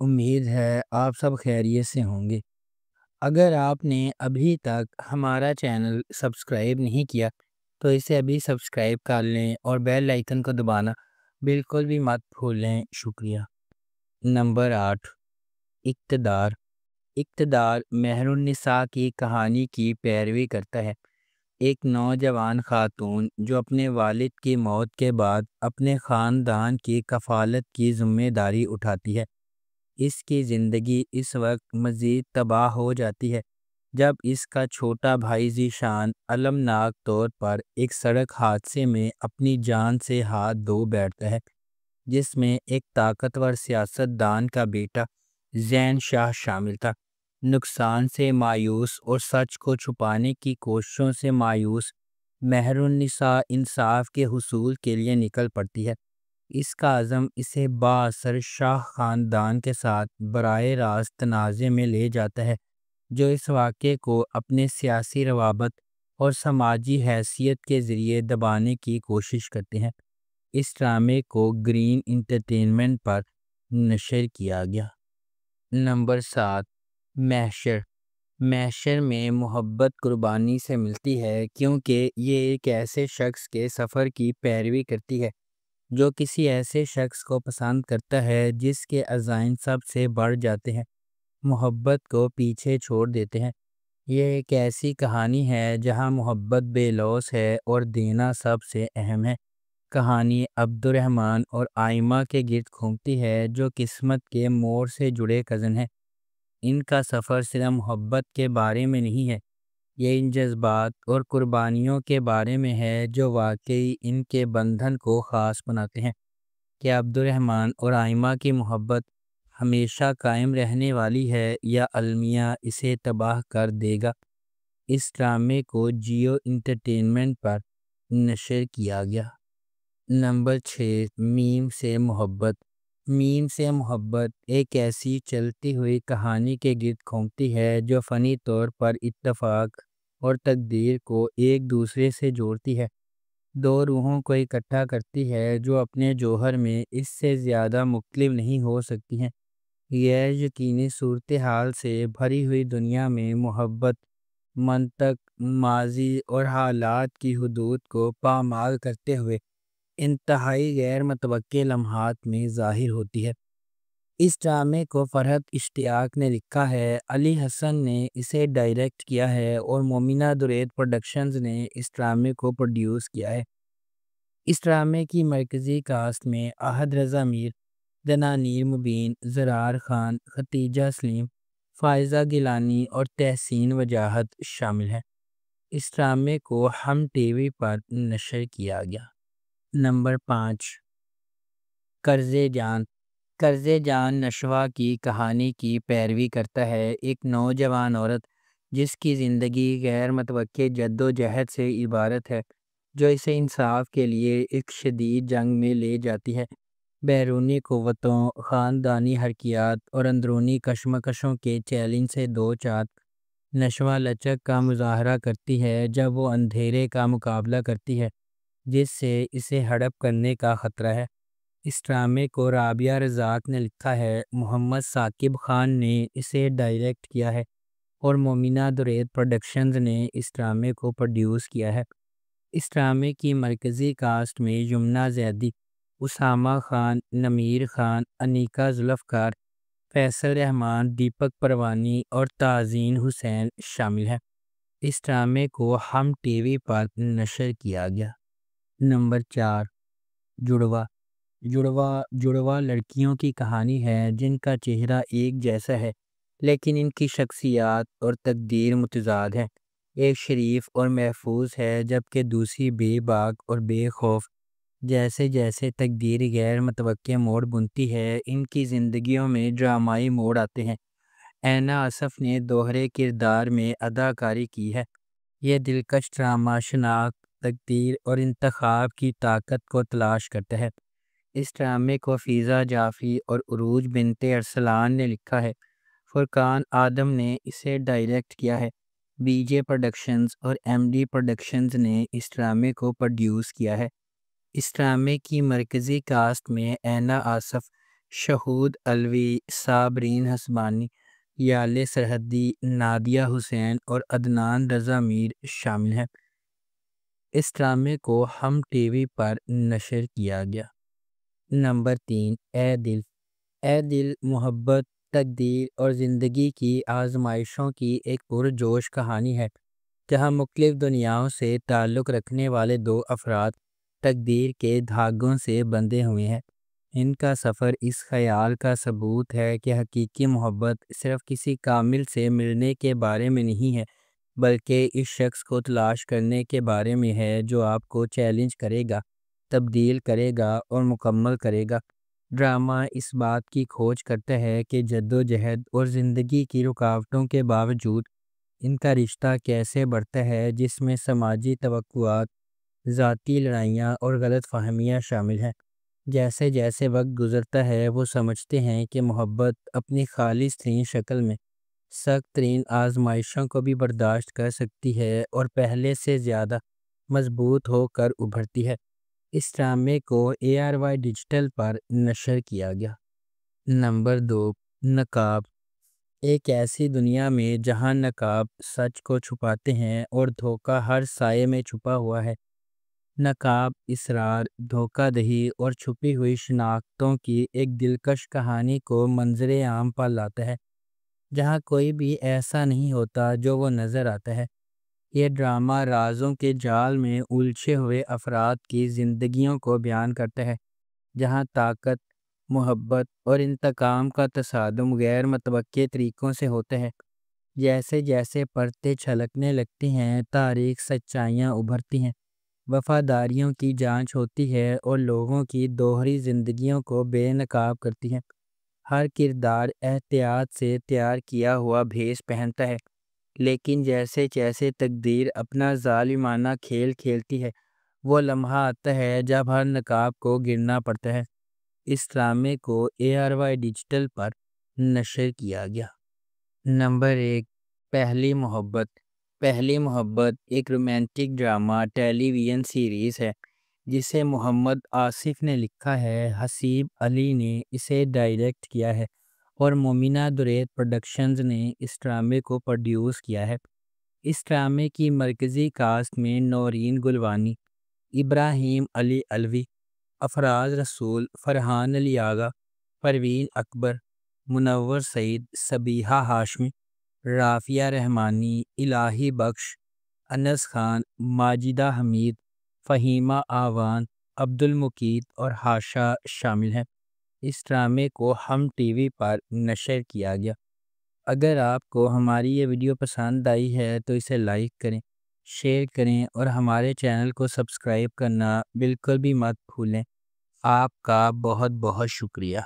امید ہے آپ سب خیریت سے ہوں گے۔ اگر آپ نے ابھی تک ہمارا چینل سبسکرائب نہیں کیا تو اسے ابھی سبسکرائب کر لیں اور بیل آئیکن کو دبانا بالکل بھی مت بھولیں۔ شکریہ۔ نمبر 8، اقتدار۔ اقتدار مہر النساء کی کہانی کی پیروی کرتا ہے۔ ایک نوجوان خاتون جو اپنے والد کی موت کے بعد اپنے خاندان کی کفالت کی ذمہ داری اٹھاتی ہے۔ اس کی زندگی اس وقت مزید تباہ ہو جاتی ہے جب اس کا چھوٹا بھائی ذیشان المناک طور پر ایک سڑک حادثے میں اپنی جان سے ہاتھ دھو بیٹھتا ہے، جس میں ایک طاقتور سیاست دان کا بیٹا زین شاہ شامل تھا۔ نقصان سے مایوس اور سچ کو چھپانے کی کوششوں سے مایوس، مہر النساء انصاف کے حصول کے لیے نکل پڑتی ہے۔ اس کا عزم اسے بااثر شاہ خاندان کے ساتھ براہ راست تنازع میں لے جاتا ہے، جو اس واقعے کو اپنے سیاسی روابط اور سماجی حیثیت کے ذریعے دبانے کی کوشش کرتے ہیں۔ اس ڈرامے کو گرین انٹرٹینمنٹ پر نشر کیا گیا۔ نمبر 7، محشر۔ محشر میں محبت قربانی سے ملتی ہے کیونکہ یہ ایک ایسے شخص کے سفر کی پیروی کرتی ہے جو کسی ایسے شخص کو پسند کرتا ہے جس کے عزائم سب سے بڑھ جاتے ہیں، محبت کو پیچھے چھوڑ دیتے ہیں۔ یہ ایک ایسی کہانی ہے جہاں محبت بے لوث ہے اور دینا سب سے اہم ہے۔ کہانی عبد الرحمن اور آئمہ کے گرد گھومتی ہے جو قسمت کے موڑ سے جڑے کزن ہیں۔ ان کا سفر صرف محبت کے بارے میں نہیں ہے، یہ ان جذبات اور قربانیوں کے بارے میں ہے جو واقعی ان کے بندھن کو خاص بناتے ہیں۔ کہ عبد الرحمن اور آئمہ کی محبت ہمیشہ قائم رہنے والی ہے یا المیہ اسے تباہ کر دے گا۔ اس ڈرامے کو جیو انٹرٹینمنٹ پر نشر کیا گیا۔ نمبر 6، میم سے محبت۔ میم سے محبت ایک ایسی چلتی ہوئی کہانی کے گرد گھومتی ہے جو فنی طور پر اتفاق اور تقدیر کو ایک دوسرے سے جوڑتی ہے، دو روحوں کو اکٹھا کرتی ہے جو اپنے جوہر میں اس سے زیادہ مختلف نہیں ہو سکتی ہیں۔ غیر یقینی صورتحال سے بھری ہوئی دنیا میں محبت منطق، ماضی اور حالات کی حدود کو پامال کرتے ہوئے انتہائی غیر متوقع لمحات میں ظاہر ہوتی ہے۔ اس ڈرامے کو فرحت اشتیاق نے لکھا ہے، علی حسن نے اسے ڈائریکٹ کیا ہے اور مومنہ درید پروڈکشنز نے اس ڈرامے کو پروڈیوس کیا ہے۔ اس ڈرامے کی مرکزی کاسٹ میں احد رضا میر، دنانیر مبین، زرار خان، ختیجہ سلیم، فائزہ گیلانی اور تحسین وجاہت شامل ہیں۔ اس ڈرامے کو ہم ٹی وی پر نشر کیا گیا۔ نمبر 5، قرض جان۔ قرض جان نشوہ کی کہانی کی پیروی کرتا ہے، ایک نوجوان عورت جس کی زندگی غیر متوقع جد و جہد سے عبارت ہے جو اسے انصاف کے لیے ایک شدید جنگ میں لے جاتی ہے۔ بیرونی قوتوں، خاندانی حرکیات اور اندرونی کشمکشوں کے چیلنج سے دو چار، نشوہ لچک کا مظاہرہ کرتی ہے جب وہ اندھیرے کا مقابلہ کرتی ہے جس سے اسے ہڑپ کرنے کا خطرہ ہے۔ اس ڈرامے کو رابعہ رزاق نے لکھا ہے، محمد ثاقب خان نے اسے ڈائریکٹ کیا ہے اور مومنہ درید پروڈکشنز نے اس ڈرامے کو پروڈیوس کیا ہے۔ اس ڈرامے کی مرکزی کاسٹ میں یمنہ زیدی، اسامہ خان، نمیر خان، انیکا ذوالفقار، فیصل رحمان، دیپک پروانی اور تازین حسین شامل ہیں۔ اس ڈرامے کو ہم ٹی وی پر نشر کیا گیا۔ نمبر 4، جڑواں۔ جڑواں لڑکیوں کی کہانی ہے جن کا چہرہ ایک جیسا ہے لیکن ان کی شخصیات اور تقدیر متضاد ہے۔ ایک شریف اور محفوظ ہے جبکہ دوسری بے باک اور بے خوف۔ جیسے جیسے تقدیر غیر متوقع موڑ بنتی ہے، ان کی زندگیوں میں ڈرامائی موڑ آتے ہیں۔ اینا آصف نے دوہرے کردار میں اداکاری کی ہے۔ یہ دلکش ڈرامہ شناخت، تقدیر اور انتخاب کی طاقت کو تلاش کرتا ہے۔ اس ڈرامے کو فیضا جعفری اور عروج بنت ارسلان نے لکھا ہے، فرقان آدم نے اسے ڈائریکٹ کیا ہے۔ بی جے پروڈکشنز اور ایم ڈی پروڈکشنز نے اس ڈرامے کو پروڈیوس کیا ہے۔ اس ڈرامے کی مرکزی کاسٹ میں اینا آصف، شہود علوی، صابرین حسبانی، یال سرحدی، نادیہ حسین اور عدنان رضا میر شامل ہیں۔ اس ڈرامے کو ہم ٹی وی پر نشر کیا گیا۔ نمبر 3، اے دل۔ اے دل محبت، تقدیر اور زندگی کی آزمائشوں کی ایک پرجوش کہانی ہے، جہاں مختلف دنیاؤں سے تعلق رکھنے والے دو افراد تقدیر کے دھاگوں سے بندھے ہوئے ہیں۔ ان کا سفر اس خیال کا ثبوت ہے کہ حقیقی محبت صرف کسی کامل سے ملنے کے بارے میں نہیں ہے، بلکہ اس شخص کو تلاش کرنے کے بارے میں ہے جو آپ کو چیلنج کرے گا، تبدیل کرے گا اور مکمل کرے گا۔ ڈرامہ اس بات کی کھوج کرتا ہے کہ جدوجہد اور زندگی کی رکاوٹوں کے باوجود ان کا رشتہ کیسے بڑھتا ہے، جس میں سماجی توقعات، ذاتی لڑائیاں اور غلط فہمیاں شامل ہیں۔ جیسے جیسے وقت گزرتا ہے وہ سمجھتے ہیں کہ محبت اپنی خالص ترین شکل میں سخت ترین آزمائشوں کو بھی برداشت کر سکتی ہے اور پہلے سے زیادہ مضبوط ہو کر ابھرتی ہے۔ اس ڈرامے کو ARY ڈیجیٹل پر نشر کیا گیا۔ نمبر 2، نقاب۔ ایک ایسی دنیا میں جہاں نقاب سچ کو چھپاتے ہیں اور دھوکہ ہر سائے میں چھپا ہوا ہے۔ نقاب اسرار، دھوکہ دہی اور چھپی ہوئی شناختوں کی ایک دلکش کہانی کو منظر عام پر لاتا ہے، جہاں کوئی بھی ایسا نہیں ہوتا جو وہ نظر آتا ہے۔ یہ ڈرامہ رازوں کے جال میں الجھے ہوئے افراد کی زندگیوں کو بیان کرتا ہے، جہاں طاقت، محبت اور انتقام کا تصادم غیر متوقع طریقوں سے ہوتا ہے۔ جیسے جیسے پرتیں چھلکنے لگتی ہیں، تاریخ سچائیاں ابھرتی ہیں، وفاداریوں کی جانچ ہوتی ہے اور لوگوں کی دوہری زندگیوں کو بے نقاب کرتی ہیں۔ ہر کردار احتیاط سے تیار کیا ہوا بھیس پہنتا ہے، لیکن جیسے جیسے تقدیر اپنا ظالمانہ کھیل کھیلتی ہے، وہ لمحہ آتا ہے جب ہر نقاب کو گرنا پڑتا ہے۔ اس ڈرامے کو ARY ڈیجیٹل پر نشر کیا گیا۔ نمبر 1، پہلی محبت۔ پہلی محبت ایک رومانٹک ڈرامہ ٹیلی ویژن سیریز ہے جسے محمد آصف نے لکھا ہے، حسیب علی نے اسے ڈائریکٹ کیا ہے اور مومنہ درید پروڈکشنز نے اس ڈرامے کو پروڈیوس کیا ہے۔ اس ڈرامے کی مرکزی کاسٹ میں نورین گلوانی، ابراہیم علی علوی، افراز رسول، فرحان علی آغا، پروین اکبر، منور سعید، صبیحہ ہاشمی، رافعہ رحمانی، الہی بخش، انس خان، ماجدہ حمید، فہیمہ آوان، عبد المقیت اور ہاشا شامل ہیں۔ اس ڈرامے کو ہم ٹی وی پر نشر کیا گیا۔ اگر آپ کو ہماری یہ ویڈیو پسند آئی ہے تو اسے لائک کریں، شیئر کریں اور ہمارے چینل کو سبسکرائب کرنا بالکل بھی مت بھولیں۔ آپ کا بہت بہت شکریہ۔